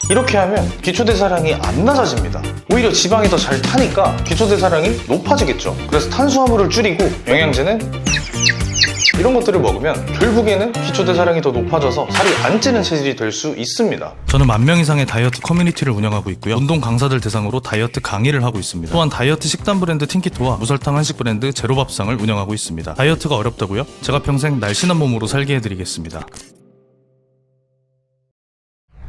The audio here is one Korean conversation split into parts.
이렇게 하면 기초대사량이 안 낮아집니다. 오히려 지방이 더 잘 타니까 기초대사량이 높아지겠죠. 그래서 탄수화물을 줄이고 영양제는 이런 것들을 먹으면 결국에는 기초대사량이 더 높아져서 살이 안 찌는 체질이 될 수 있습니다. 저는 10,000명 이상의 다이어트 커뮤니티를 운영하고 있고요. 운동 강사들 대상으로 다이어트 강의를 하고 있습니다. 또한 다이어트 식단 브랜드 틴키토와 무설탕 한식 브랜드 제로밥상을 운영하고 있습니다. 다이어트가 어렵다고요? 제가 평생 날씬한 몸으로 살게 해드리겠습니다.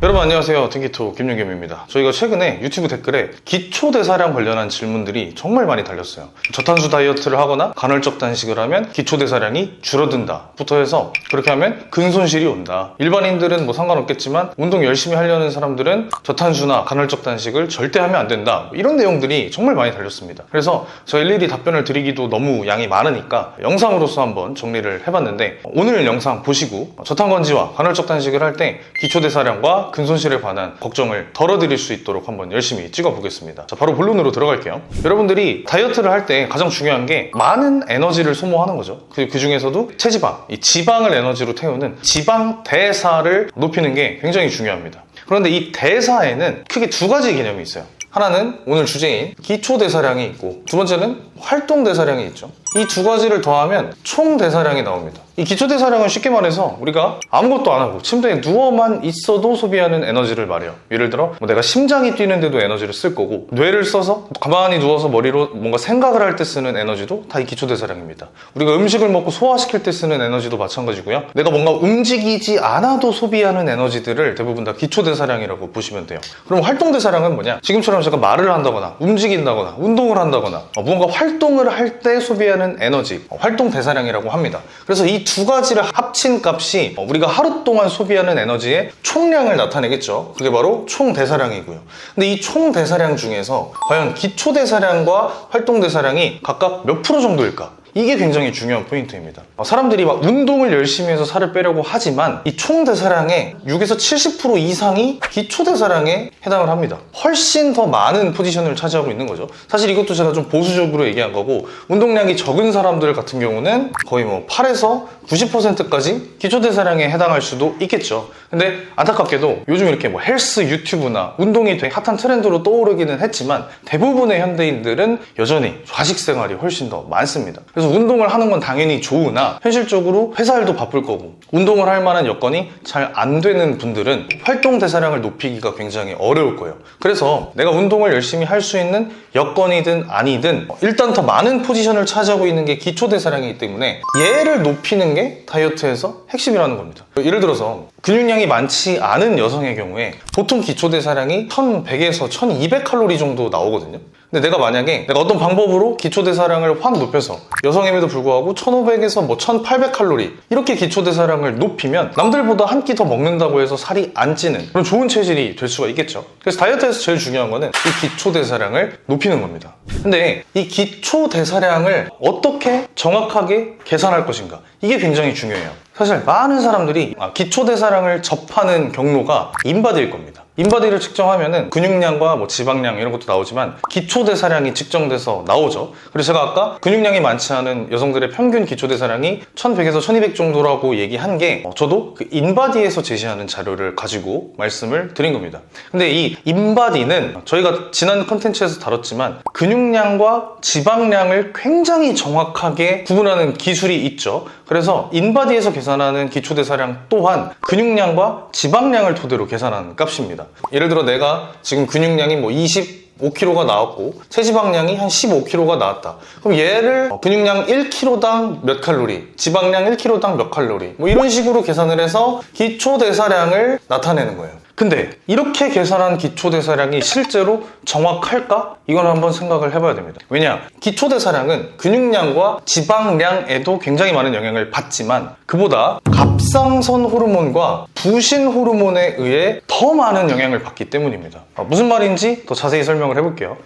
여러분 안녕하세요. 틴키토 김윤겸입니다. 저희가 최근에 유튜브 댓글에 기초대사량 관련한 질문들이 정말 많이 달렸어요. 저탄수 다이어트를 하거나 간헐적 단식을 하면 기초대사량이 줄어든다 부터 해서 그렇게 하면 근손실이 온다. 일반인들은 뭐 상관없겠지만 운동 열심히 하려는 사람들은 저탄수나 간헐적 단식을 절대 하면 안 된다. 이런 내용들이 정말 많이 달렸습니다. 그래서 제가 일일이 답변을 드리기도 너무 양이 많으니까 영상으로서 한번 정리를 해봤는데, 오늘 영상 보시고 저탄건지와 간헐적 단식을 할 때 기초대사량과 근손실에 관한 걱정을 덜어드릴 수 있도록 한번 열심히 찍어보겠습니다. 자, 바로 본론으로 들어갈게요. 여러분들이 다이어트를 할 때 가장 중요한 게 많은 에너지를 소모하는 거죠. 그 중에서도 체지방, 이 지방을 에너지로 태우는 지방 대사를 높이는 게 굉장히 중요합니다. 그런데 이 대사에는 크게 두 가지 개념이 있어요. 하나는 오늘 주제인 기초대사량이 있고, 두 번째는 활동대사량이 있죠. 이 두 가지를 더하면 총대사량이 나옵니다. 이 기초대사량은 쉽게 말해서 우리가 아무것도 안 하고 침대에 누워만 있어도 소비하는 에너지를 말해요. 예를 들어 내가 심장이 뛰는데도 에너지를 쓸 거고, 뇌를 써서 가만히 누워서 머리로 뭔가 생각을 할 때 쓰는 에너지도 다 이 기초대사량입니다. 우리가 음식을 먹고 소화시킬 때 쓰는 에너지도 마찬가지고요. 내가 뭔가 움직이지 않아도 소비하는 에너지들을 대부분 다 기초대사량이라고 보시면 돼요. 그럼 활동대사량은 뭐냐? 지금처럼 제가 말을 한다거나 움직인다거나 운동을 한다거나 무언가 활동을 할 때 소비하는 에너지, 활동대사량이라고 합니다. 그래서 이 두 가지를 합친 값이 우리가 하루 동안 소비하는 에너지의 총량을 나타내겠죠. 그게 바로 총대사량이고요. 근데 이 총대사량 중에서 과연 기초대사량과 활동대사량이 각각 몇 프로 정도일까? 이게 굉장히 중요한 포인트입니다. 사람들이 막 운동을 열심히 해서 살을 빼려고 하지만 이 총대사량의 6에서 70% 이상이 기초대사량에 해당을 합니다. 훨씬 더 많은 포지션을 차지하고 있는 거죠. 사실 이것도 제가 좀 보수적으로 얘기한 거고, 운동량이 적은 사람들 같은 경우는 거의 뭐 8에서 90%까지 기초대사량에 해당할 수도 있겠죠. 근데 안타깝게도 요즘 이렇게 뭐 헬스 유튜브나 운동이 되게 핫한 트렌드로 떠오르기는 했지만 대부분의 현대인들은 여전히 좌식 생활이 훨씬 더 많습니다. 그래서 운동을 하는 건 당연히 좋으나 현실적으로 회사 일도 바쁠 거고 운동을 할 만한 여건이 잘 안 되는 분들은 활동대사량을 높이기가 굉장히 어려울 거예요. 그래서 내가 운동을 열심히 할 수 있는 여건이든 아니든 일단 더 많은 포지션을 차지하고 있는 게 기초대사량이기 때문에 얘를 높이는 게 다이어트에서 핵심이라는 겁니다. 예를 들어서 근육량이 많지 않은 여성의 경우에 보통 기초대사량이 1100에서 1200칼로리 정도 나오거든요. 근데 내가 만약에 어떤 방법으로 기초대사량을 확 높여서 여성임에도 불구하고 1500에서 뭐 1800칼로리 이렇게 기초대사량을 높이면 남들보다 한 끼 더 먹는다고 해서 살이 안 찌는 그런 좋은 체질이 될 수가 있겠죠. 그래서 다이어트에서 제일 중요한 거는 이 기초대사량을 높이는 겁니다. 근데 이 기초대사량을 어떻게 정확하게 계산할 것인가, 이게 굉장히 중요해요. 사실 많은 사람들이 기초대사량을 접하는 경로가 인바디일 겁니다. 인바디를 측정하면은 근육량과 뭐 지방량 이런 것도 나오지만 기초대사량이 측정돼서 나오죠. 그래서 제가 아까 근육량이 많지 않은 여성들의 평균 기초대사량이 1100에서 1200 정도라고 얘기한 게 저도 그 인바디에서 제시하는 자료를 가지고 말씀을 드린 겁니다. 근데 이 인바디는 저희가 지난 컨텐츠에서 다뤘지만 근육량과 지방량을 굉장히 정확하게 구분하는 기술이 있죠. 그래서 인바디에서 계산하는 기초대사량 또한 근육량과 지방량을 토대로 계산하는 값입니다. 예를 들어 내가 지금 근육량이 뭐 25kg가 나왔고 체지방량이 한 15kg가 나왔다. 그럼 얘를 근육량 1kg당 몇 칼로리, 지방량 1kg당 몇 칼로리 뭐 이런 식으로 계산을 해서 기초대사량을 나타내는 거예요. 근데 이렇게 계산한 기초대사량이 실제로 정확할까? 이건 한번 생각을 해봐야 됩니다. 왜냐? 기초대사량은 근육량과 지방량에도 굉장히 많은 영향을 받지만 그보다 갑상선 호르몬과 부신 호르몬에 의해 더 많은 영향을 받기 때문입니다. 무슨 말인지 더 자세히 설명을 해볼게요.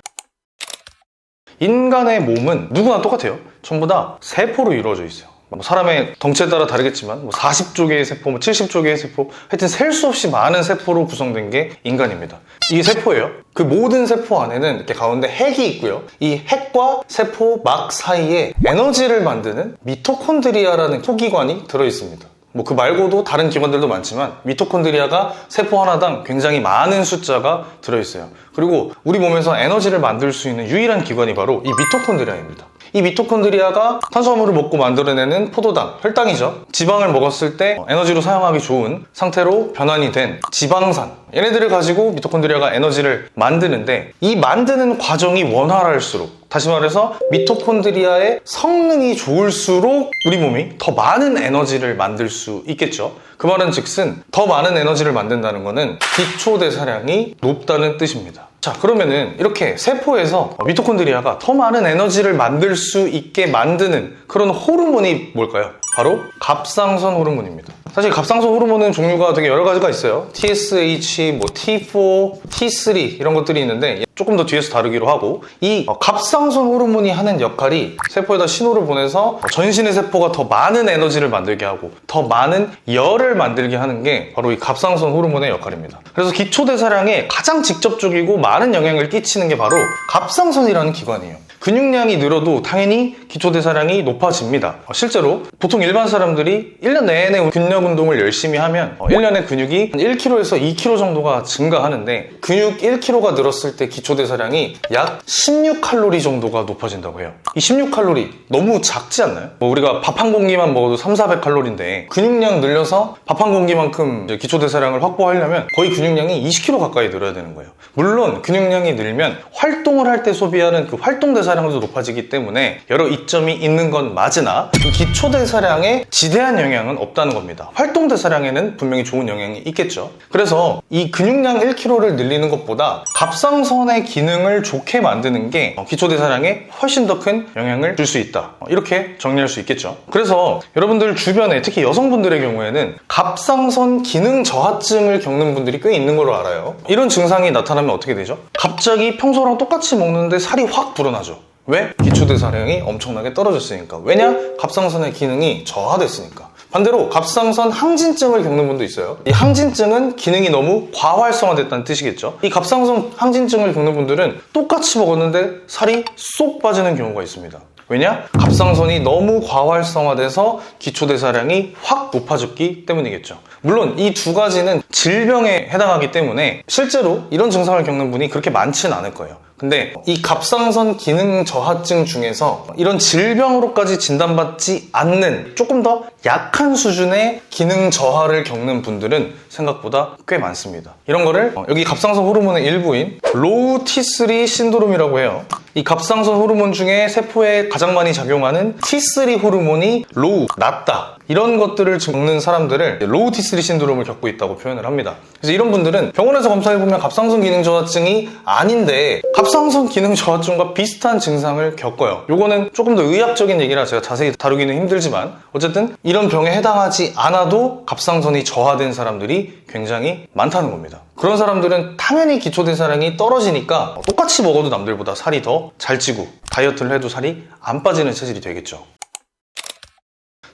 인간의 몸은 누구나 똑같아요. 전부 다 세포로 이루어져 있어요. 사람의 덩치에 따라 다르겠지만 40조 개의 세포, 70조 개의 세포, 하여튼 셀 수 없이 많은 세포로 구성된 게 인간입니다. 이게 세포예요. 그 모든 세포 안에는 이렇게 가운데 핵이 있고요. 이 핵과 세포 막 사이에 에너지를 만드는 미토콘드리아라는 소기관이 들어있습니다. 뭐 그 말고도 다른 기관들도 많지만 미토콘드리아가 세포 하나당 굉장히 많은 숫자가 들어있어요. 그리고 우리 몸에서 에너지를 만들 수 있는 유일한 기관이 바로 이 미토콘드리아입니다. 이 미토콘드리아가 탄수화물을 먹고 만들어내는 포도당, 혈당이죠. 지방을 먹었을 때 에너지로 사용하기 좋은 상태로 변환이 된 지방산, 얘네들을 가지고 미토콘드리아가 에너지를 만드는데, 이 만드는 과정이 원활할수록, 다시 말해서 미토콘드리아의 성능이 좋을수록 우리 몸이 더 많은 에너지를 만들 수 있겠죠. 그 말은 즉슨 더 많은 에너지를 만든다는 것은 기초대사량이 높다는 뜻입니다. 자, 그러면은 이렇게 세포에서 미토콘드리아가 더 많은 에너지를 만들 수 있게 만드는 그런 호르몬이 뭘까요? 바로 갑상선 호르몬입니다. 사실 갑상선 호르몬은 종류가 되게 여러 가지가 있어요. TSH, 뭐 T4, T3 이런 것들이 있는데 조금 더 뒤에서 다루기로 하고, 이 갑상선 호르몬이 하는 역할이 세포에다 신호를 보내서 전신의 세포가 더 많은 에너지를 만들게 하고 더 많은 열을 만들게 하는 게 바로 이 갑상선 호르몬의 역할입니다. 그래서 기초대사량에 가장 직접적이고 많은 영향을 끼치는 게 바로 갑상선이라는 기관이에요. 근육량이 늘어도 당연히 기초대사량이 높아집니다. 실제로 보통 일반 사람들이 1년 내내 근력 운동을 열심히 하면 1년에 근육이 1kg에서 2kg 정도가 증가하는데, 근육 1kg가 늘었을 때 기초대사량이 약 16칼로리 정도가 높아진다고 해요. 이 16칼로리 너무 작지 않나요? 우리가 밥 한 공기만 먹어도 300~400칼로리인데 근육량 늘려서 밥 한 공기만큼 기초대사량을 확보하려면 거의 근육량이 20kg 가까이 늘어야 되는 거예요. 물론 근육량이 늘면 활동을 할 때 소비하는 그 활동대사량도 높아지기 때문에 여러 이점이 있는 건 맞으나 이 기초대사량에 지대한 영향은 없다는 겁니다. 활동대사량에는 분명히 좋은 영향이 있겠죠. 그래서 이 근육량 1kg를 늘리는 것보다 갑상선의 기능을 좋게 만드는 게 기초대사량에 훨씬 더 큰 영향을 줄 수 있다, 이렇게 정리할 수 있겠죠. 그래서 여러분들 주변에 특히 여성분들의 경우에는 갑상선 기능 저하증을 겪는 분들이 꽤 있는 걸로 알아요. 이런 증상이 나타나면 어떻게 되죠? 갑자기 평소랑 똑같이 먹는데 살이 확 불어나죠. 왜? 기초대사량이 엄청나게 떨어졌으니까. 왜냐? 갑상선의 기능이 저하됐으니까. 반대로 갑상선 항진증을 겪는 분도 있어요. 이 항진증은 기능이 너무 과활성화됐다는 뜻이겠죠. 이 갑상선 항진증을 겪는 분들은 똑같이 먹었는데 살이 쏙 빠지는 경우가 있습니다. 왜냐? 갑상선이 너무 과활성화돼서 기초대사량이 확 높아졌기 때문이겠죠. 물론 이 두 가지는 질병에 해당하기 때문에 실제로 이런 증상을 겪는 분이 그렇게 많지는 않을 거예요. 근데 이 갑상선 기능 저하증 중에서 이런 질병으로까지 진단받지 않는 조금 더 약한 수준의 기능 저하를 겪는 분들은 생각보다 꽤 많습니다. 이런 거를 여기 갑상선 호르몬의 일부인 로우 T3 신드롬이라고 해요. 이 갑상선 호르몬 중에 세포에 가장 많이 작용하는 T3 호르몬이 로우, 낮다, 이런 것들을 겪는 사람들을 로우 T3 신드롬을 겪고 있다고 표현을 합니다. 그래서 이런 분들은 병원에서 검사해보면 갑상선 기능 저하증이 아닌데 갑상선 기능 저하증과 비슷한 증상을 겪어요. 요거는 조금 더 의학적인 얘기라 제가 자세히 다루기는 힘들지만 어쨌든 이런 병에 해당하지 않아도 갑상선이 저하된 사람들이 굉장히 많다는 겁니다. 그런 사람들은 당연히 기초대사량이 떨어지니까 똑같이 먹어도 남들보다 살이 더 잘 찌고 다이어트를 해도 살이 안 빠지는 체질이 되겠죠.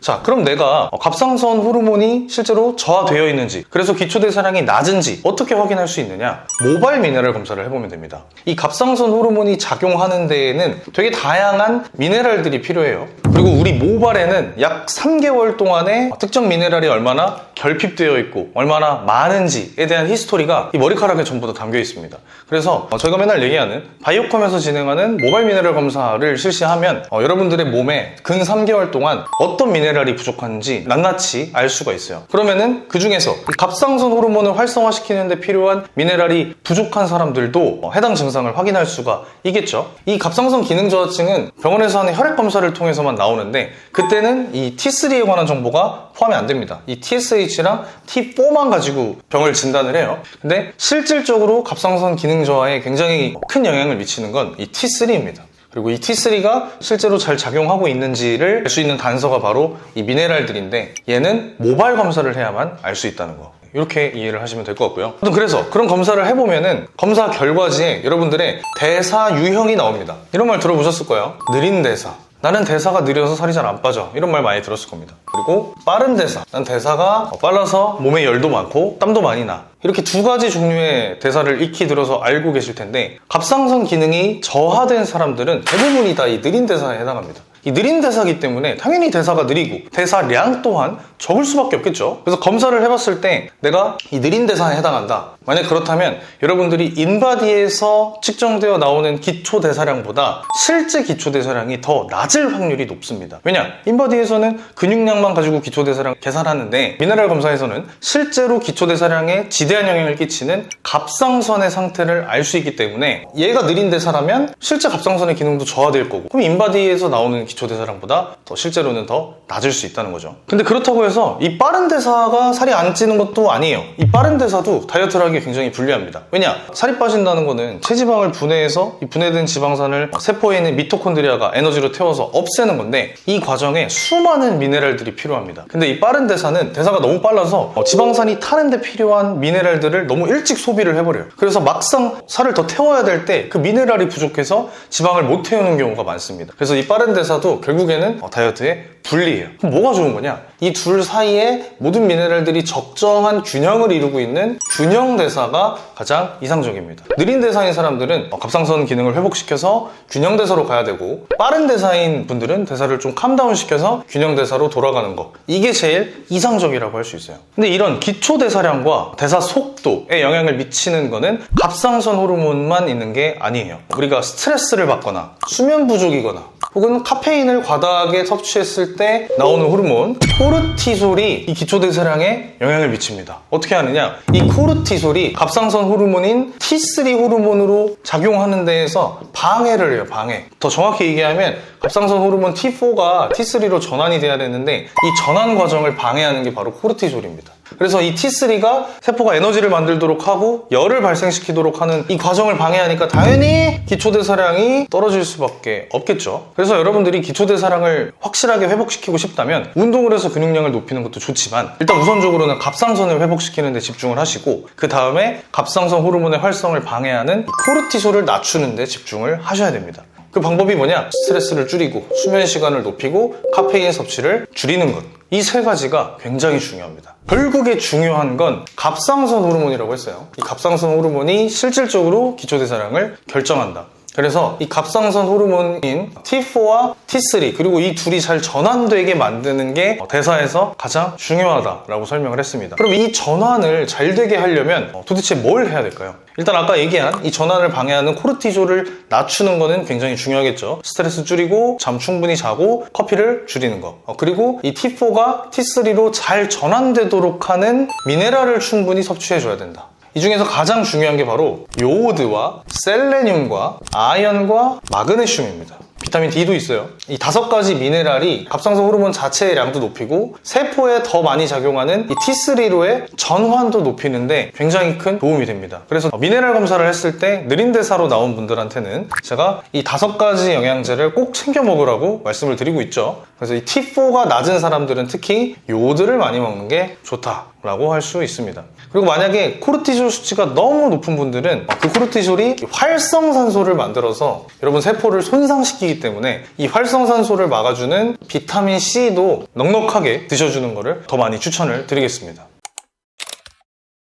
자, 그럼 내가 갑상선 호르몬이 실제로 저하되어 있는지, 그래서 기초대사량이 낮은지 어떻게 확인할 수 있느냐? 모발 미네랄 검사를 해보면 됩니다. 이 갑상선 호르몬이 작용하는 데에는 되게 다양한 미네랄들이 필요해요. 그리고 우리 모발에는 약 3개월 동안에 특정 미네랄이 얼마나 결핍되어 있고 얼마나 많은지에 대한 히스토리가 이 머리카락에 전부 다 담겨 있습니다. 그래서 저희가 맨날 얘기하는 바이오컴에서 진행하는 모발 미네랄 검사를 실시하면 여러분들의 몸에 근 3개월 동안 어떤 미네랄이 부족한지 낱낱이 알 수가 있어요. 그러면은 그 중에서 갑상선 호르몬을 활성화시키는 데 필요한 미네랄이 부족한 사람들도 해당 증상을 확인할 수가 있겠죠. 이 갑상선 기능 저하증은 병원에서 하는 혈액 검사를 통해서만 나오는데 그때는 이 T3에 관한 정보가 포함이 안 됩니다. 이 TSH랑 T4만 가지고 병을 진단을 해요. 근데 실질적으로 갑상선 기능 저하에 굉장히 큰 영향을 미치는 건 이 T3입니다. 그리고 이 T3가 실제로 잘 작용하고 있는지를 알 수 있는 단서가 바로 이 미네랄들인데, 얘는 모발 검사를 해야만 알 수 있다는 거, 이렇게 이해를 하시면 될 것 같고요. 그래서 그런 검사를 해보면은 검사 결과지에 여러분들의 대사 유형이 나옵니다. 이런 말 들어보셨을 거예요. 느린 대사, 나는 대사가 느려서 살이 잘 안 빠져, 이런 말 많이 들었을 겁니다. 그리고 빠른 대사, 난 대사가 빨라서 몸에 열도 많고 땀도 많이 나, 이렇게 두 가지 종류의 대사를 익히 들어서 알고 계실 텐데, 갑상선 기능이 저하된 사람들은 대부분이 다 이 느린 대사에 해당합니다. 이 느린 대사기 때문에 당연히 대사가 느리고 대사량 또한 적을 수밖에 없겠죠. 그래서 검사를 해봤을 때 내가 이 느린 대사에 해당한다. 만약 그렇다면 여러분들이 인바디에서 측정되어 나오는 기초 대사량보다 실제 기초 대사량이 더 낮을 확률이 높습니다. 왜냐? 인바디에서는 근육량만 가지고 기초 대사량 계산하는데 미네랄 검사에서는 실제로 기초 대사량에 지대한 영향을 끼치는 갑상선의 상태를 알 수 있기 때문에 얘가 느린 대사라면 실제 갑상선의 기능도 저하될 거고, 그럼 인바디에서 나오는 기초 대사량보다 더 실제로는 더 낮을 수 있다는 거죠. 근데 그렇다고 해서 이 빠른 대사가 살이 안 찌는 것도 아니에요. 이 빠른 대사도 다이어트를 하기 굉장히 불리합니다. 왜냐? 살이 빠진다는 거는 체지방을 분해해서 이 분해된 지방산을 세포에 있는 미토콘드리아가 에너지로 태워서 없애는 건데, 이 과정에 수많은 미네랄들이 필요합니다. 근데 이 빠른 대사는 대사가 너무 빨라서 지방산이 타는데 필요한 미네랄들을 너무 일찍 소비를 해버려요. 그래서 막상 살을 더 태워야 될 때 그 미네랄이 부족해서 지방을 못 태우는 경우가 많습니다. 그래서 이 빠른 대사도 결국에는 다이어트에 불리해요. 그럼 뭐가 좋은 거냐? 이 둘 사이에 모든 미네랄들이 적정한 균형을 이루고 있는 균형 대사가 가장 이상적입니다. 느린 대사인 사람들은 갑상선 기능을 회복시켜서 균형 대사로 가야 되고, 빠른 대사인 분들은 대사를 좀 캄다운 시켜서 균형 대사로 돌아가는 거, 이게 제일 이상적이라고 할 수 있어요. 근데 이런 기초 대사량과 대사 속도에 영향을 미치는 거는 갑상선 호르몬만 있는 게 아니에요. 우리가 스트레스를 받거나 수면 부족이거나 혹은 카페인을 과다하게 섭취했을 때 나오는 호르몬 코르티솔이 이 기초 대사량에 영향을 미칩니다. 어떻게 하느냐? 이 코르티솔이 갑상선 호르몬인 T3 호르몬으로 작용하는 데에서 방해를 해요. 방해. 더 정확히 얘기하면 갑상선 호르몬 T4가 T3로 전환이 돼야 되는데, 이 전환 과정을 방해하는 게 바로 코르티솔입니다. 그래서 이 T3가 세포가 에너지를 만들도록 하고 열을 발생시키도록 하는 이 과정을 방해하니까 당연히 기초대사량이 떨어질 수밖에 없겠죠. 그래서 여러분들이 기초대사량을 확실하게 회복시키고 싶다면 운동을 해서 근육량을 높이는 것도 좋지만, 일단 우선적으로는 갑상선을 회복시키는 데 집중을 하시고, 그 다음에 갑상선 호르몬의 활성을 방해하는 코르티솔을 낮추는 데 집중을 하셔야 됩니다. 그 방법이 뭐냐? 스트레스를 줄이고 수면 시간을 높이고 카페인 섭취를 줄이는 것, 이 세 가지가 굉장히 중요합니다. 결국에 중요한 건 갑상선 호르몬이라고 했어요. 이 갑상선 호르몬이 실질적으로 기초대사량을 결정한다. 그래서 이 갑상선 호르몬인 T4와 T3, 그리고 이 둘이 잘 전환되게 만드는 게 대사에서 가장 중요하다라고 설명을 했습니다. 그럼 이 전환을 잘 되게 하려면 도대체 뭘 해야 될까요? 일단 아까 얘기한 이 전환을 방해하는 코르티졸을 낮추는 거는 굉장히 중요하겠죠. 스트레스 줄이고 잠 충분히 자고 커피를 줄이는 거, 그리고 이 T4가 T3로 잘 전환되도록 하는 미네랄을 충분히 섭취해줘야 된다. 이 중에서 가장 중요한 게 바로 요오드와 셀레늄과 아연과 마그네슘입니다. 비타민 D도 있어요. 이 5가지 미네랄이 갑상선 호르몬 자체의 량도 높이고 세포에 더 많이 작용하는 이 T3로의 전환도 높이는데 굉장히 큰 도움이 됩니다. 그래서 미네랄 검사를 했을 때 느린 대사로 나온 분들한테는 제가 이 5가지 영양제를 꼭 챙겨 먹으라고 말씀을 드리고 있죠. 그래서 이 T4가 낮은 사람들은 특히 요오드를 많이 먹는 게 좋다라고 할 수 있습니다. 그리고 만약에 코르티졸 수치가 너무 높은 분들은 그 코르티졸이 활성산소를 만들어서 여러분 세포를 손상시키기 때문에 이 활성산소를 막아주는 비타민 C도 넉넉하게 드셔주는 거를 더 많이 추천을 드리겠습니다.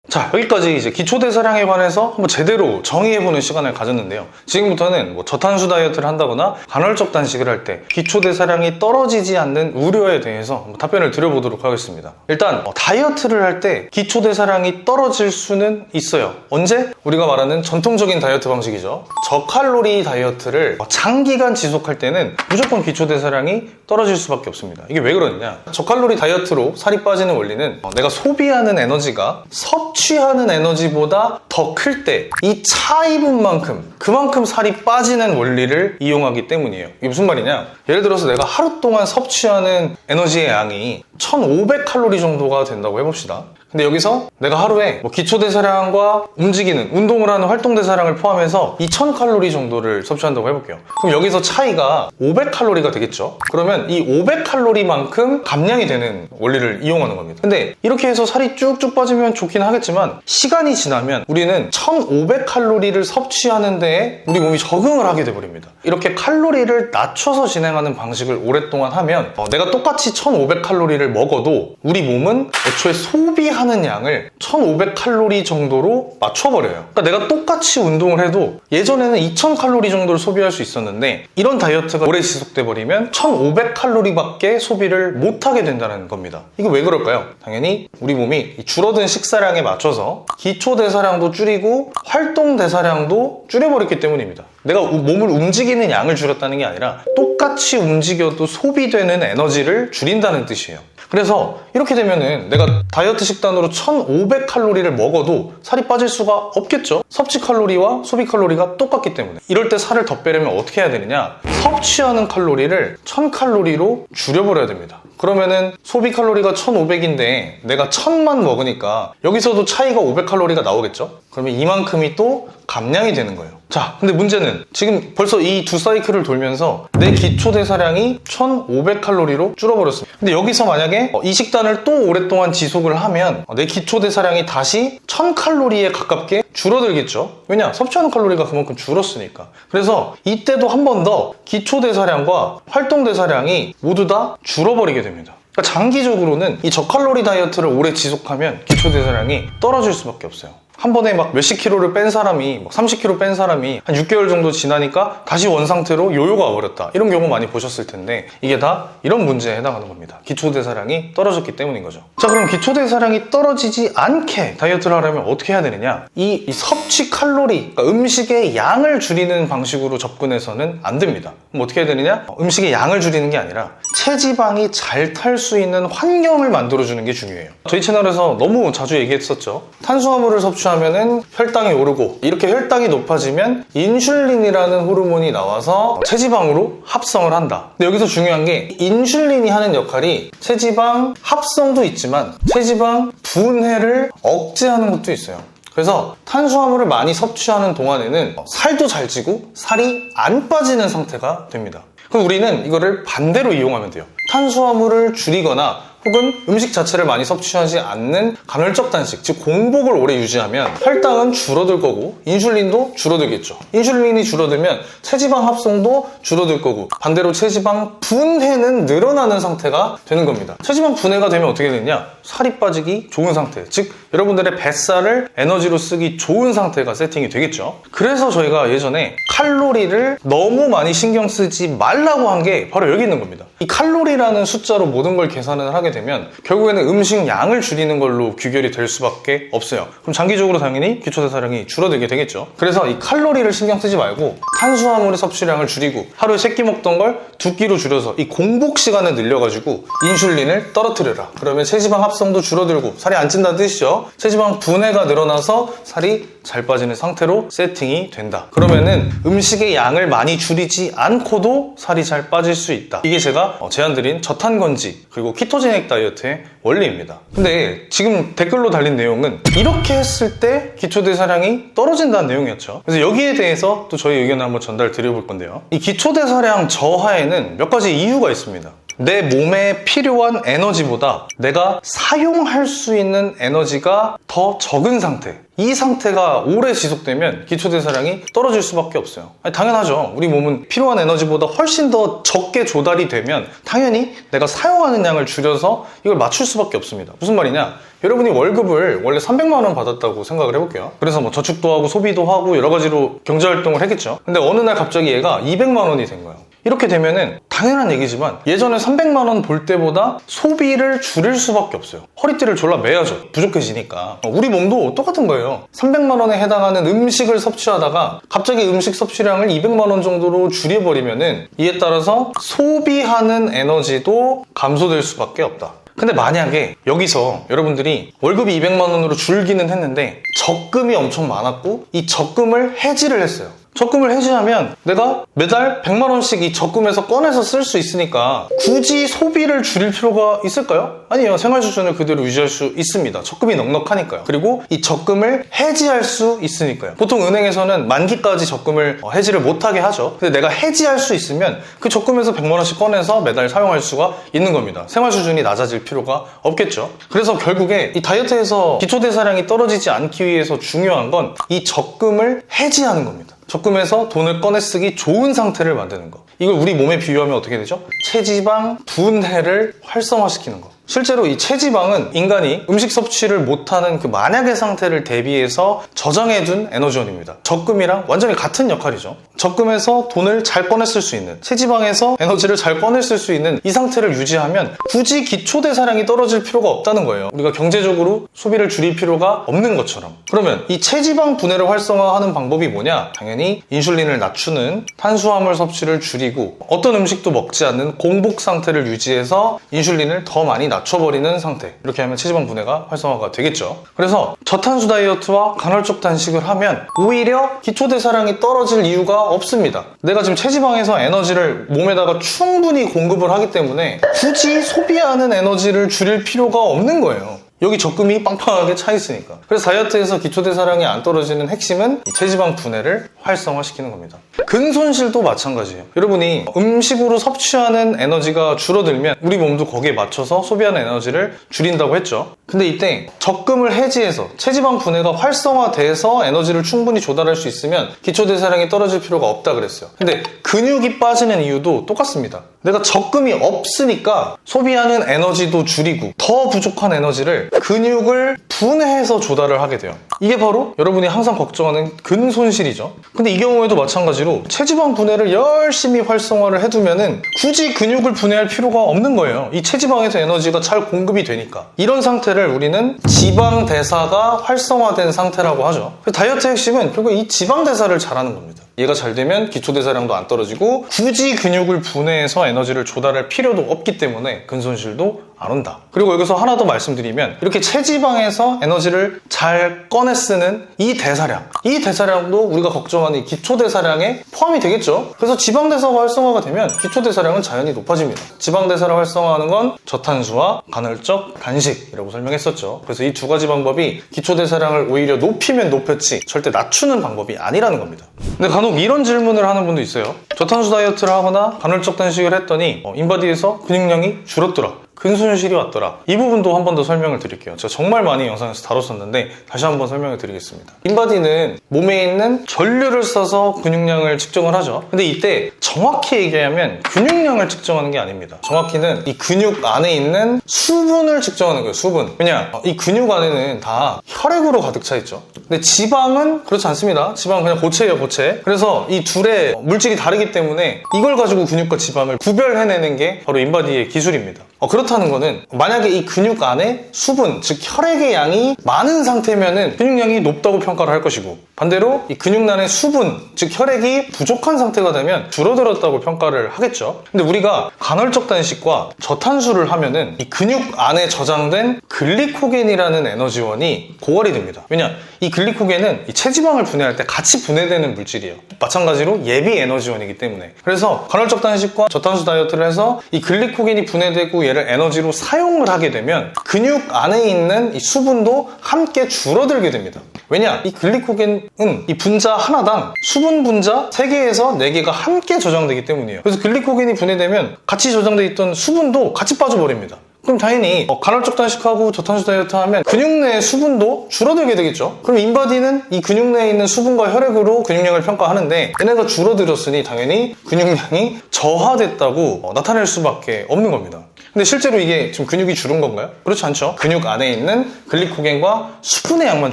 자, 여기까지 이제 기초대사량에 관해서 한번 제대로 정의해보는 시간을 가졌는데요. 지금부터는 저탄수 다이어트를 한다거나 간헐적 단식을 할 때 기초대사량이 떨어지지 않는 우려에 대해서 한번 답변을 드려보도록 하겠습니다. 일단 다이어트를 할 때 기초대사량이 떨어질 수는 있어요. 언제? 우리가 말하는 전통적인 다이어트 방식이죠. 저칼로리 다이어트를 장기간 지속할 때는 무조건 기초대사량이 떨어질 수밖에 없습니다. 이게 왜 그러느냐? 저칼로리 다이어트로 살이 빠지는 원리는 내가 소비하는 에너지가 섭취하는 에너지보다 더 클 때 이 차이분 만큼 그만큼 살이 빠지는 원리를 이용하기 때문이에요. 이게 무슨 말이냐? 예를 들어서 내가 하루 동안 섭취하는 에너지의 양이 1500칼로리 정도가 된다고 해봅시다. 근데 여기서 내가 하루에 기초대사량과 움직이는 운동을 하는 활동대사량을 포함해서 2000칼로리 정도를 섭취한다고 해볼게요. 그럼 여기서 차이가 500칼로리가 되겠죠? 그러면 이 500칼로리만큼 감량이 되는 원리를 이용하는 겁니다. 근데 이렇게 해서 살이 쭉쭉 빠지면 좋긴 하겠지만 시간이 지나면 우리는 1500칼로리를 섭취하는 데에 상태에 우리 몸이 적응을 하게 돼버립니다. 이렇게 칼로리를 낮춰서 진행하는 방식을 오랫동안 하면 내가 똑같이 1500칼로리를 먹어도 우리 몸은 애초에 소비하는 양을 1500칼로리 정도로 맞춰버려요. 그러니까 내가 똑같이 운동을 해도 예전에는 2000칼로리 정도를 소비할 수 있었는데 이런 다이어트가 오래 지속돼 버리면 1500칼로리밖에 소비를 못하게 된다는 겁니다. 이거 왜 그럴까요? 당연히 우리 몸이 줄어든 식사량에 맞춰서 기초 대사량도 줄이고 활동 대사량도 줄여버렸기 때문입니다. 내가 몸을 움직이는 양을 줄였다는 게 아니라 똑같이 움직여도 소비되는 에너지를 줄인다는 뜻이에요. 그래서 이렇게 되면은 내가 다이어트 식단으로 1500칼로리를 먹어도 살이 빠질 수가 없겠죠? 섭취 칼로리와 소비 칼로리가 똑같기 때문에. 이럴 때 살을 더 빼려면 어떻게 해야 되느냐? 섭취하는 칼로리를 1000칼로리로 줄여버려야 됩니다. 그러면은 소비 칼로리가 1500인데 내가 1000만 먹으니까 여기서도 차이가 500칼로리가 나오겠죠? 그러면 이만큼이 또 감량이 되는 거예요. 자, 근데 문제는 지금 벌써 이 두 사이클을 돌면서 내 기초 대사량이 1500칼로리로 줄어버렸습니다. 근데 여기서 만약에 이 식단을 또 오랫동안 지속을 하면 내 기초 대사량이 다시 1000칼로리에 가깝게 줄어들겠죠? 왜냐? 섭취하는 칼로리가 그만큼 줄었으니까. 그래서 이때도 한 번 더 기초 대사량과 활동 대사량이 모두 다 줄어버리게 됩니다. 그러니까 장기적으로는 이 저칼로리 다이어트를 오래 지속하면 기초 대사량이 떨어질 수밖에 없어요. 한 번에 막 몇십 킬로를 뺀 사람이, 막 30kg 뺀 사람이 한 6개월 정도 지나니까 다시 원상태로 요요가 와버렸다. 이런 경우 많이 보셨을 텐데 이게 다 이런 문제에 해당하는 겁니다. 기초대사량이 떨어졌기 때문인 거죠. 자, 그럼 기초대사량이 떨어지지 않게 다이어트를 하려면 어떻게 해야 되느냐? 이 섭취 칼로리, 그러니까 음식의 양을 줄이는 방식으로 접근해서는 안 됩니다. 그럼 어떻게 해야 되느냐? 음식의 양을 줄이는 게 아니라 체지방이 잘 탈 수 있는 환경을 만들어주는 게 중요해요. 저희 채널에서 너무 자주 얘기했었죠. 탄수화물을 섭취하면은 혈당이 오르고, 이렇게 혈당이 높아지면 인슐린이라는 호르몬이 나와서 체지방으로 합성을 한다. 근데 여기서 중요한 게 인슐린이 하는 역할이 체지방 합성도 있지만 체지방 분해를 억제하는 것도 있어요. 그래서 탄수화물을 많이 섭취하는 동안에는 살도 잘 찌고 살이 안 빠지는 상태가 됩니다. 그럼 우리는 이거를 반대로 이용하면 돼요. 탄수화물을 줄이거나 혹은 음식 자체를 많이 섭취하지 않는 간헐적 단식, 즉 공복을 오래 유지하면 혈당은 줄어들 거고 인슐린도 줄어들겠죠. 인슐린이 줄어들면 체지방 합성도 줄어들 거고 반대로 체지방 분해는 늘어나는 상태가 되는 겁니다. 체지방 분해가 되면 어떻게 되느냐? 살이 빠지기 좋은 상태, 즉 여러분들의 뱃살을 에너지로 쓰기 좋은 상태가 세팅이 되겠죠. 그래서 저희가 예전에 칼로리를 너무 많이 신경 쓰지 말라고 한 게 바로 여기 있는 겁니다. 이 칼로리라는 숫자로 모든 걸 계산을 하게 되면 결국에는 음식 양을 줄이는 걸로 규결이 될 수밖에 없어요. 그럼 장기적으로 당연히 기초대사량이 줄어들게 되겠죠. 그래서 이 칼로리를 신경 쓰지 말고 탄수화물의 섭취량을 줄이고 하루에 3끼 먹던 걸 2끼로 줄여서 이 공복 시간을 늘려가지고 인슐린을 떨어뜨려라. 그러면 체지방 합성도 줄어들고 살이 안 찐다는 뜻이죠. 체지방 분해가 늘어나서 살이 잘 빠지는 상태로 세팅이 된다. 그러면은 음식의 양을 많이 줄이지 않고도 살이 잘 빠질 수 있다. 이게 제가 제안드린 저탄건지 그리고 키토제닉 다이어트의 원리입니다. 근데 지금 댓글로 달린 내용은 이렇게 했을 때 기초대사량이 떨어진다는 내용이었죠. 그래서 여기에 대해서 또 저희 의견을 한번 전달 드려볼 건데요. 이 기초대사량 저하에는 몇 가지 이유가 있습니다. 내 몸에 필요한 에너지보다 내가 사용할 수 있는 에너지가 더 적은 상태, 이 상태가 오래 지속되면 기초대사량이 떨어질 수밖에 없어요. 아니, 당연하죠. 우리 몸은 필요한 에너지보다 훨씬 더 적게 조달이 되면 당연히 내가 사용하는 양을 줄여서 이걸 맞출 수밖에 없습니다. 무슨 말이냐? 여러분이 월급을 원래 300만 원 받았다고 생각을 해볼게요. 그래서 뭐 저축도 하고 소비도 하고 여러 가지로 경제활동을 했겠죠. 근데 어느 날 갑자기 얘가 200만 원이 된 거예요. 이렇게 되면은 당연한 얘기지만 예전에 300만 원 벌 때보다 소비를 줄일 수밖에 없어요. 허리띠를 졸라 매야죠. 부족해지니까. 우리 몸도 똑같은 거예요. 300만 원에 해당하는 음식을 섭취하다가 갑자기 음식 섭취량을 200만 원 정도로 줄여버리면은 이에 따라서 소비하는 에너지도 감소될 수밖에 없다. 근데 만약에 여기서 여러분들이 월급이 200만 원으로 줄기는 했는데 적금이 엄청 많았고 이 적금을 해지를 했어요. 적금을 해지하면 내가 매달 100만 원씩 이 적금에서 꺼내서 쓸 수 있으니까 굳이 소비를 줄일 필요가 있을까요? 아니요. 생활 수준을 그대로 유지할 수 있습니다. 적금이 넉넉하니까요. 그리고 이 적금을 해지할 수 있으니까요. 보통 은행에서는 만기까지 적금을 해지를 못하게 하죠. 근데 내가 해지할 수 있으면 그 적금에서 100만 원씩 꺼내서 매달 사용할 수가 있는 겁니다. 생활 수준이 낮아질 필요가 없겠죠. 그래서 결국에 이 다이어트에서 기초대사량이 떨어지지 않기 위해서 중요한 건 이 적금을 해지하는 겁니다. 적금에서 돈을 꺼내 쓰기 좋은 상태를 만드는 거. 이걸 우리 몸에 비유하면 어떻게 되죠? 체지방 분해를 활성화시키는 거. 실제로 이 체지방은 인간이 음식 섭취를 못하는 그 만약의 상태를 대비해서 저장해둔 에너지원입니다. 적금이랑 완전히 같은 역할이죠. 적금에서 돈을 잘 꺼냈을 수 있는, 체지방에서 에너지를 잘 꺼냈을 수 있는 이 상태를 유지하면 굳이 기초대사량이 떨어질 필요가 없다는 거예요. 우리가 경제적으로 소비를 줄일 필요가 없는 것처럼. 그러면 이 체지방 분해를 활성화하는 방법이 뭐냐? 당연히 인슐린을 낮추는, 탄수화물 섭취를 줄이고 어떤 음식도 먹지 않는 공복 상태를 유지해서 인슐린을 더 많이 낮춰버리는 상태. 이렇게 하면 체지방 분해가 활성화가 되겠죠. 그래서 저탄수 다이어트와 간헐적 단식을 하면 오히려 기초대사량이 떨어질 이유가 없습니다. 내가 지금 체지방에서 에너지를 몸에다가 충분히 공급을 하기 때문에 굳이 소비하는 에너지를 줄일 필요가 없는 거예요. 여기 적금이 빵빵하게 차 있으니까. 그래서 다이어트에서 기초대사량이 안 떨어지는 핵심은 이 체지방 분해를 활성화시키는 겁니다. 근손실도 마찬가지예요. 여러분이 음식으로 섭취하는 에너지가 줄어들면 우리 몸도 거기에 맞춰서 소비하는 에너지를 줄인다고 했죠. 근데 이때 적금을 해지해서 체지방 분해가 활성화돼서 에너지를 충분히 조달할 수 있으면 기초대사량이 떨어질 필요가 없다 그랬어요. 근데 근육이 빠지는 이유도 똑같습니다. 내가 적금이 없으니까 소비하는 에너지도 줄이고 더 부족한 에너지를 근육을 분해해서 조달을 하게 돼요. 이게 바로 여러분이 항상 걱정하는 근손실이죠. 근데 이 경우에도 마찬가지로 체지방 분해를 열심히 활성화를 해두면은 굳이 근육을 분해할 필요가 없는 거예요. 이 체지방에서 에너지가 잘 공급이 되니까. 이런 상태를 우리는 지방 대사가 활성화된 상태라고 하죠. 다이어트 핵심은 결국 이 지방 대사를 잘하는 겁니다. 얘가 잘 되면 기초대사량도 안 떨어지고 굳이 근육을 분해해서 에너지를 조달할 필요도 없기 때문에 근손실도 안 온다. 그리고 여기서 하나 더 말씀드리면 이렇게 체지방에서 에너지를 잘 꺼내 쓰는 이 대사량도 우리가 걱정하는 이 기초대사량에 포함이 되겠죠. 그래서 지방대사가 활성화가 되면 기초대사량은 자연히 높아집니다. 지방대사를 활성화하는 건 저탄수와 간헐적 단식이라고 설명했었죠. 그래서 이 두 가지 방법이 기초대사량을 오히려 높이면 높였지 절대 낮추는 방법이 아니라는 겁니다. 근데 간혹 이런 질문을 하는 분도 있어요. 저탄수 다이어트를 하거나 간헐적 단식을 했더니 인바디에서 근육량이 줄었더라, 근손실이 왔더라. 이 부분도 한 번 더 설명을 드릴게요. 제가 정말 많이 영상에서 다뤘었는데 다시 한번 설명을 드리겠습니다. 인바디는 몸에 있는 전류를 써서 근육량을 측정을 하죠. 근데 이때 정확히 얘기하면 근육량을 측정하는 게 아닙니다. 정확히는 이 근육 안에 있는 수분을 측정하는 거예요. 수분. 왜냐? 이 근육 안에는 다 혈액으로 가득 차 있죠. 근데 지방은 그렇지 않습니다. 지방은 그냥 고체예요, 고체. 그래서 이 둘의 물질이 다르기 때문에 이걸 가지고 근육과 지방을 구별해내는 게 바로 인바디의 기술입니다. 그렇다는 거는 만약에 이 근육 안에 수분, 즉 혈액의 양이 많은 상태면은 근육량이 높다고 평가를 할 것이고, 반대로 이 근육란의 수분, 즉 혈액이 부족한 상태가 되면 줄어들었다고 평가를 하겠죠. 근데 우리가 간헐적 단식과 저탄수를 하면은 이 근육 안에 저장된 글리코겐이라는 에너지원이 고갈이 됩니다. 왜냐? 이 글리코겐은 이 체지방을 분해할 때 같이 분해되는 물질이에요. 마찬가지로 예비 에너지원이기 때문에. 그래서 간헐적 단식과 저탄수 다이어트를 해서 이 글리코겐이 분해되고 얘를 에너지로 사용을 하게 되면 근육 안에 있는 이 수분도 함께 줄어들게 됩니다. 왜냐? 이 글리코겐은 이 분자 하나당 수분 분자 3개에서 4개가 함께 저장되기 때문이에요. 그래서 글리코겐이 분해되면 같이 저장되어 있던 수분도 같이 빠져버립니다. 그럼 당연히 간헐적 단식하고 저탄수 다이어트 하면 근육 내의 수분도 줄어들게 되겠죠. 그럼 인바디는 이 근육 내에 있는 수분과 혈액으로 근육량을 평가하는데 얘네가 줄어들었으니 당연히 근육량이 저하됐다고 나타낼 수밖에 없는 겁니다. 근데 실제로 이게 지금 근육이 줄은 건가요? 그렇지 않죠. 근육 안에 있는 글리코겐과 수분의 양만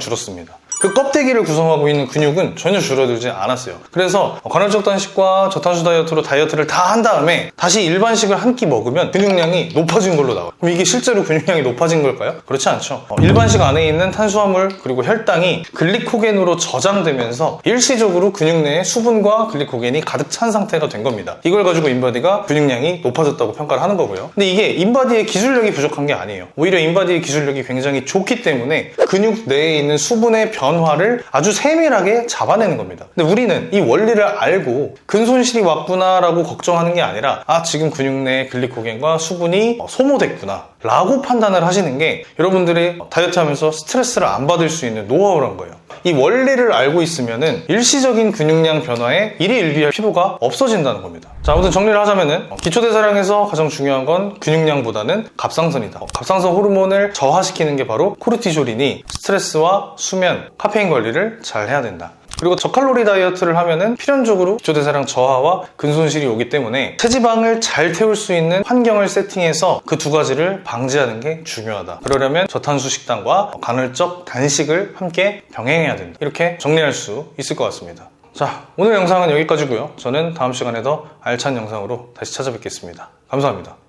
줄었습니다. 그 껍데기를 구성하고 있는 근육은 전혀 줄어들지 않았어요. 그래서 간헐적 단식과 저탄수 다이어트로 다이어트를 다 한 다음에 다시 일반식을 한 끼 먹으면 근육량이 높아진 걸로 나와요. 그럼 이게 실제로 근육량이 높아진 걸까요? 그렇지 않죠. 일반식 안에 있는 탄수화물 그리고 혈당이 글리코겐으로 저장되면서 일시적으로 근육 내에 수분과 글리코겐이 가득 찬 상태가 된 겁니다. 이걸 가지고 인바디가 근육량이 높아졌다고 평가를 하는 거고요. 근데 이게 인바디의 기술력이 부족한 게 아니에요. 오히려 인바디의 기술력이 굉장히 좋기 때문에 근육 내에 있는 수분의 변화를 아주 세밀하게 잡아내는 겁니다. 근데 우리는 이 원리를 알고 근손실이 왔구나라고 걱정하는 게 아니라 지금 근육 내에 글리코겐과 수분이 소모됐구나 라고 판단을 하시는 게 여러분들이 다이어트 하면서 스트레스를 안 받을 수 있는 노하우란 거예요. 이 원리를 알고 있으면은 일시적인 근육량 변화에 일희일비할 필요가 없어진다는 겁니다. 자, 아무튼 정리를 하자면은 기초대사량에서 가장 중요한 건 근육량보다는 갑상선이다. 갑상선 호르몬을 저하시키는 게 바로 코르티졸이니 스트레스와 수면, 카페인 관리를 잘 해야 된다. 그리고 저칼로리 다이어트를 하면은 필연적으로 기초대사량 저하와 근손실이 오기 때문에 체지방을 잘 태울 수 있는 환경을 세팅해서 그 두 가지를 방지하는 게 중요하다. 그러려면 저탄수 식단과 간헐적 단식을 함께 병행해야 된다. 이렇게 정리할 수 있을 것 같습니다. 자, 오늘 영상은 여기까지고요. 저는 다음 시간에 더 알찬 영상으로 다시 찾아뵙겠습니다. 감사합니다.